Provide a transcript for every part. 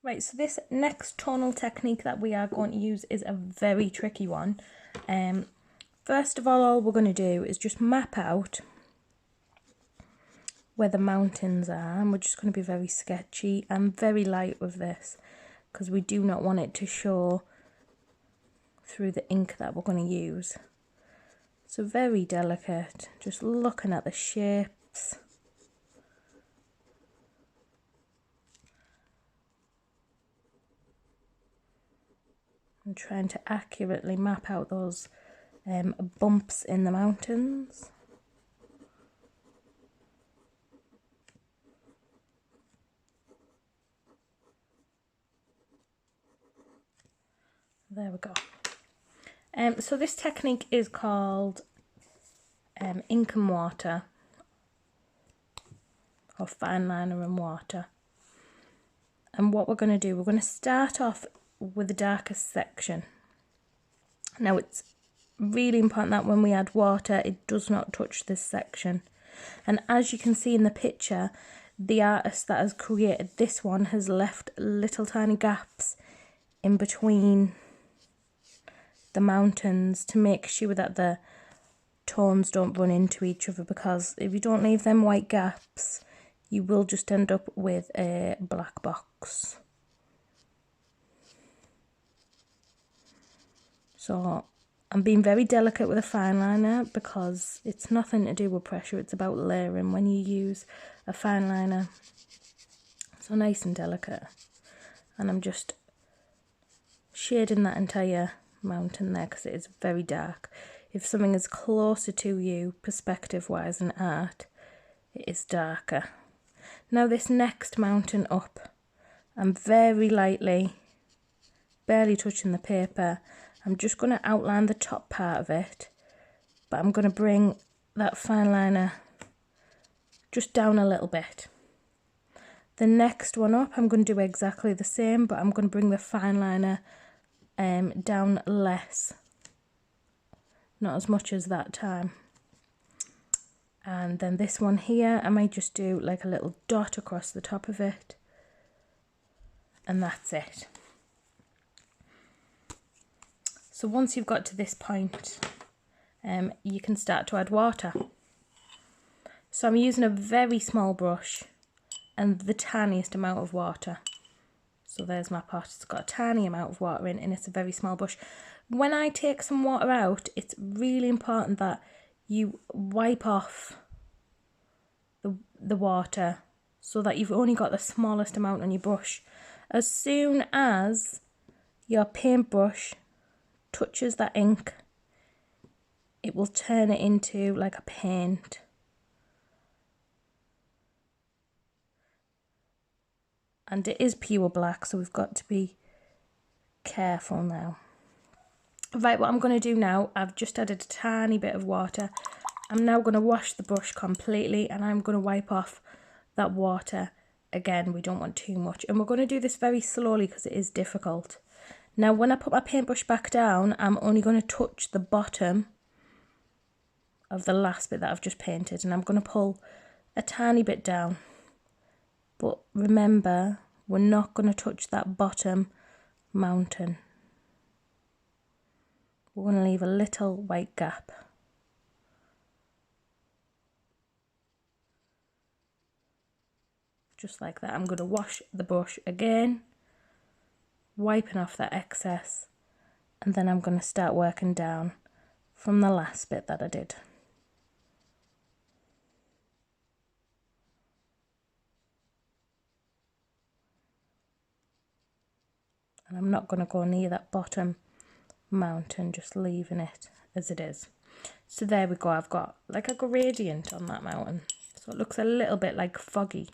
Right, so this next tonal technique that we are going to use is a very tricky one. First of all we're going to do is just map out where the mountains are, and we're just going to be very sketchy and very light with this because we do not want it to show through the ink that we're going to use. So very delicate, just looking at the shapes. And trying to accurately map out those bumps in the mountains. There we go. So this technique is called ink and water, or fine liner and water. And what we're going to do, we're going to start off with the darkest section. Now it's really important that when we add water it does not touch this section, and as you can see in the picture, the artist that has created this one has left little tiny gaps in between the mountains to make sure that the tones don't run into each other, because if you don't leave them white gaps you will just end up with a black box. So I'm being very delicate with a fine liner because it's nothing to do with pressure, it's about layering when you use a fine liner. So nice and delicate. And I'm just shading that entire mountain there because it is very dark. If something is closer to you perspective wise in art, it is darker. Now this next mountain up, I'm very lightly, barely touching the paper, I'm just going to outline the top part of it, but I'm going to bring that fine liner just down a little bit. The next one up, I'm going to do exactly the same, but I'm going to bring the fine liner down less, not as much as that time. And then this one here, I might just do like a little dot across the top of it, and that's it. So once you've got to this point, you can start to add water. So I'm using a very small brush and the tiniest amount of water. So there's my pot, it's got a tiny amount of water in and it's a very small brush. When I take some water out, it's really important that you wipe off the water so that you've only got the smallest amount on your brush. As soon as your paintbrush touches that ink, it will turn it into like a paint. And it is pure black, so we've got to be careful now. Right, what I'm going to do now, I've just added a tiny bit of water. I'm now going to wash the brush completely and I'm going to wipe off that water. Again, we don't want too much. And we're going to do this very slowly because it is difficult. Now, when I put my paintbrush back down, I'm only going to touch the bottom of the last bit that I've just painted. And I'm going to pull a tiny bit down. But remember, we're not going to touch that bottom mountain. We're going to leave a little white gap. Just like that. I'm going to wash the brush again, wiping off that excess, and then I'm going to start working down from the last bit that I did. And I'm not going to go near that bottom mountain, just leaving it as it is. So there we go, I've got like a gradient on that mountain, so it looks a little bit like foggy.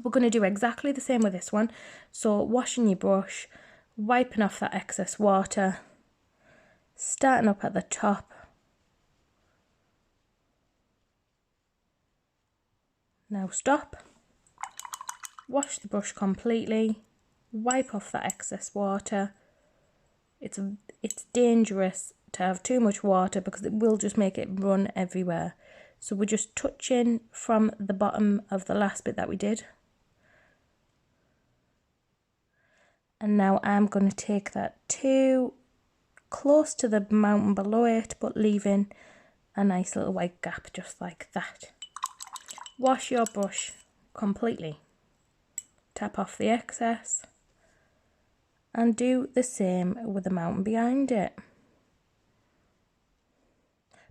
We're going to do exactly the same with this one. So washing your brush, wiping off that excess water, starting up at the top. Now stop, wash the brush completely, wipe off that excess water. It's dangerous to have too much water because it will just make it run everywhere. So we're just touching from the bottom of the last bit that we did. And now I'm going to take that to close to the mountain below it, but leaving a nice little white gap just like that. Wash your brush completely. Tap off the excess and do the same with the mountain behind it.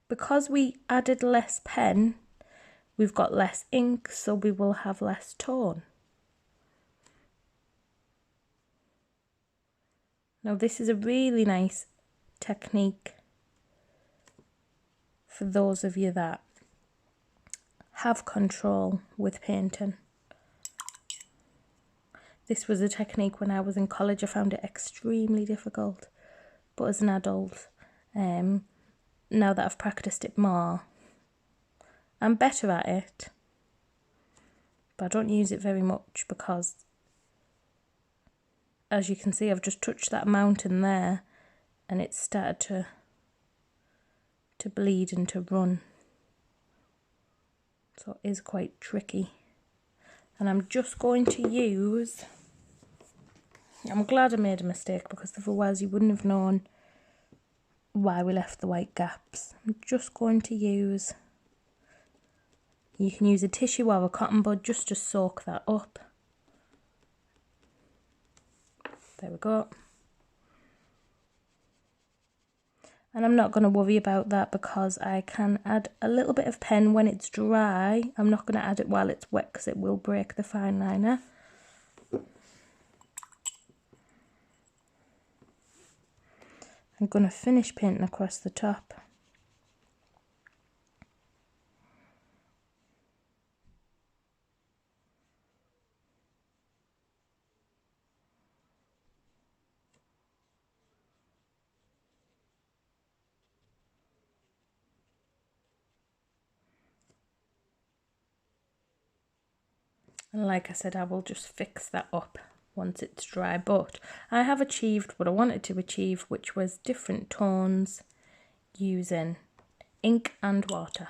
Because we added less pen, we've got less ink, so we will have less tone. Now this is a really nice technique for those of you that have control with painting. This was a technique when I was in college. I found it extremely difficult, but as an adult, now that I've practiced it more, I'm better at it, but I don't use it very much because, as you can see, I've just touched that mountain there and it's started to bleed and to run. So it is quite tricky. And I'm just going to use, I'm glad I made a mistake because otherwise you wouldn't have known why we left the white gaps. I'm just going to use, you can use a tissue or a cotton bud just to soak that up. There we go. And I'm not going to worry about that because I can add a little bit of pen when it's dry. I'm not going to add it while it's wet because it will break the fine liner. I'm going to finish painting across the top. And like I said, I will just fix that up once it's dry, but I have achieved what I wanted to achieve, which was different tones using ink and water.